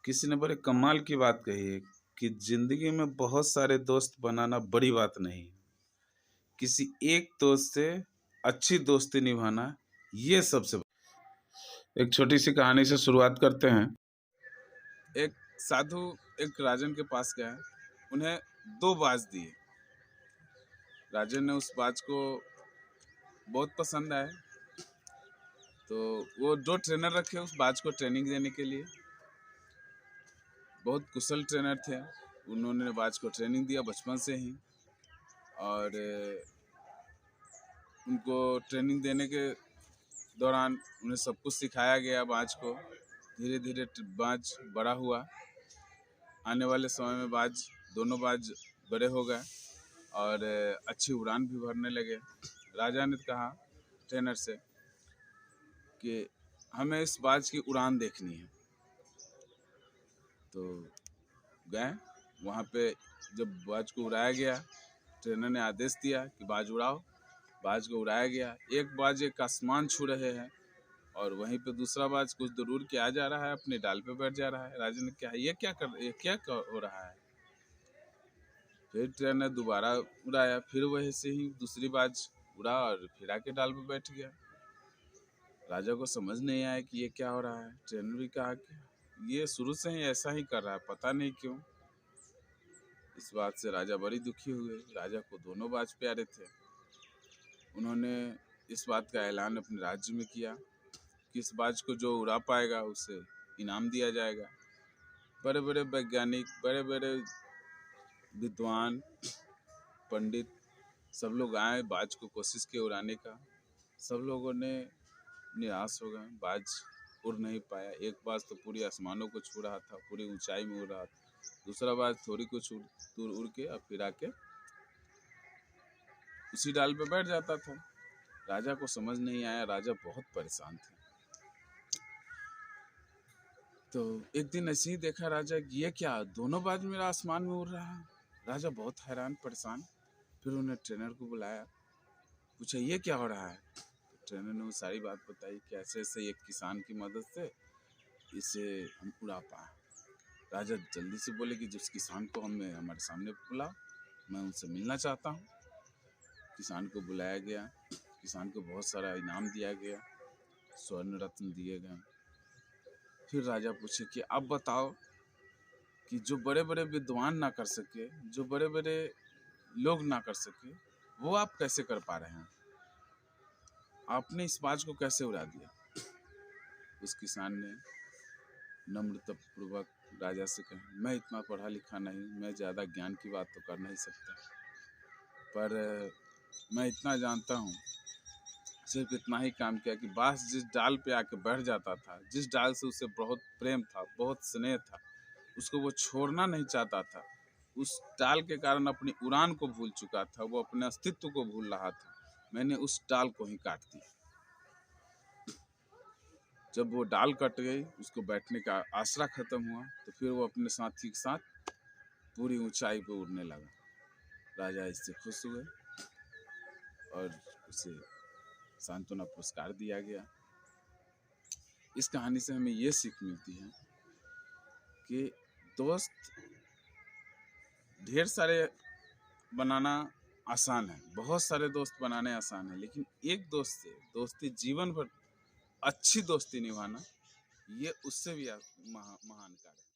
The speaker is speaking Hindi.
किसी ने बड़े कमाल की बात कही है कि जिंदगी में बहुत सारे दोस्त बनाना बड़ी बात नहीं है। किसी एक दोस्त से अच्छी दोस्ती निभाना ये सबसे एक छोटी सी कहानी से शुरुआत करते हैं। एक साधु एक राजन के पास गए, उन्हें 2 बाज दिए। राजन ने उस बाज को बहुत पसंद आए, तो वो 2 ट्रेनर रखे उस बाज को ट्रेनिंग देने के लिए। बहुत कुशल ट्रेनर थे, उन्होंने बाज को ट्रेनिंग दिया बचपन से ही। और उनको ट्रेनिंग देने के दौरान उन्हें सब कुछ सिखाया गया बाज को। धीरे धीरे बाज बड़ा हुआ। आने वाले समय में दोनों बाज बड़े हो गए और अच्छी उड़ान भी भरने लगे। राजा ने कहा ट्रेनर से कि हमें इस बाज की उड़ान देखनी है। तो गए वहाँ पे, जब बाज को उड़ाया गया, ट्रेनर ने आदेश दिया कि बाज उड़ाओ। बाज को उड़ाया गया। एक बाज एक आसमान छू रहे हैं और वहीं पे दूसरा बाज कुछ दूर उड़ के आ जा रहा है, अपने डाल पे बैठ जा रहा है। राजा ने कहा ये क्या हो रहा है। फिर ट्रेनर दोबारा उड़ाया, फिर वही से ही दूसरी बाज उड़ा और फिर आके डाल पे बैठ गया। राजा को समझ नहीं आया कि ये क्या हो रहा है। ट्रेनर भी कहा कि ये शुरू से ही ऐसा ही कर रहा है, पता नहीं क्यों। इस बात से राजा बड़ी दुखी हुए। राजा को दोनों बाज प्यारे थे। उन्होंने इस बात का ऐलान अपने राज्य में किया कि इस बाज को जो उड़ा पाएगा उसे इनाम दिया जाएगा। बड़े बड़े वैज्ञानिक, बड़े बड़े विद्वान, पंडित सब लोग आए बाज को कोशिश किए उड़ाने का। सब लोगों ने निराश हो गए, बाज उड़ नहीं पाया। एक बाज तो पूरी आसमानों को छू रहा था, पूरी ऊंचाई में उड़ रहा था। दूसरा बाज थोड़ी कुछ दूर उड़ के और फिर आके उसी डाल पे बैठ जाता था। राजा को समझ नहीं आया, राजा बहुत परेशान थे। तो एक दिन ऐसे ही देखा राजा कि ये क्या, दोनों बाज मेरा आसमान में उड़ रहा है। राजा बहुत हैरान परेशान। फिर उन्हें ट्रेनर को बुलाया, पूछा ये क्या हो रहा है। तो ट्रेनर ने वो सारी बात बताई कि ऐसे ऐसे एक किसान की मदद से इसे हम उड़ा पाए। राजा जल्दी से बोले कि जिस किसान को हमारे सामने बुलाओ, मैं उनसे मिलना चाहता हूँ। किसान को बुलाया गया। किसान को बहुत सारा इनाम दिया गया, स्वर्ण रत्न दिए गए। फिर राजा पूछे कि आप बताओ कि जो बड़े बड़े विद्वान ना कर सके, जो बड़े बड़े लोग ना कर सके, वो आप कैसे कर पा रहे हैं। आपने इस बाज को कैसे उड़ा दिया। उस किसान ने नम्रतापूर्वक राजा से कहा, मैं इतना पढ़ा लिखा नहीं, मैं ज़्यादा ज्ञान की बात तो कर नहीं सकता, पर मैं इतना जानता हूँ, सिर्फ इतना ही काम किया कि बाज जिस डाल पे आके बैठ जाता था, जिस डाल से उसे बहुत प्रेम था, बहुत स्नेह था, उसको वो छोड़ना नहीं चाहता था। उस डाल के कारण अपनी उड़ान को भूल चुका था, वो अपने अस्तित्व को भूल रहा था। मैंने उस डाल को ही काट दिया। जब वो डाल कट गई, उसको बैठने का आसरा खत्म हुआ, तो फिर वो अपने साथी के साथ पूरी ऊंचाई पे उड़ने लगा। राजा इससे खुश हुए और उसे सांत्वना पुरस्कार दिया गया। इस कहानी से हमें ये सीख मिलती है कि दोस्त ढेर सारे बनाना आसान है, बहुत सारे दोस्त बनाने आसान है, लेकिन एक दोस्त से दोस्ती जीवन भर अच्छी दोस्ती निभाना, ये उससे भी महान कार्य है।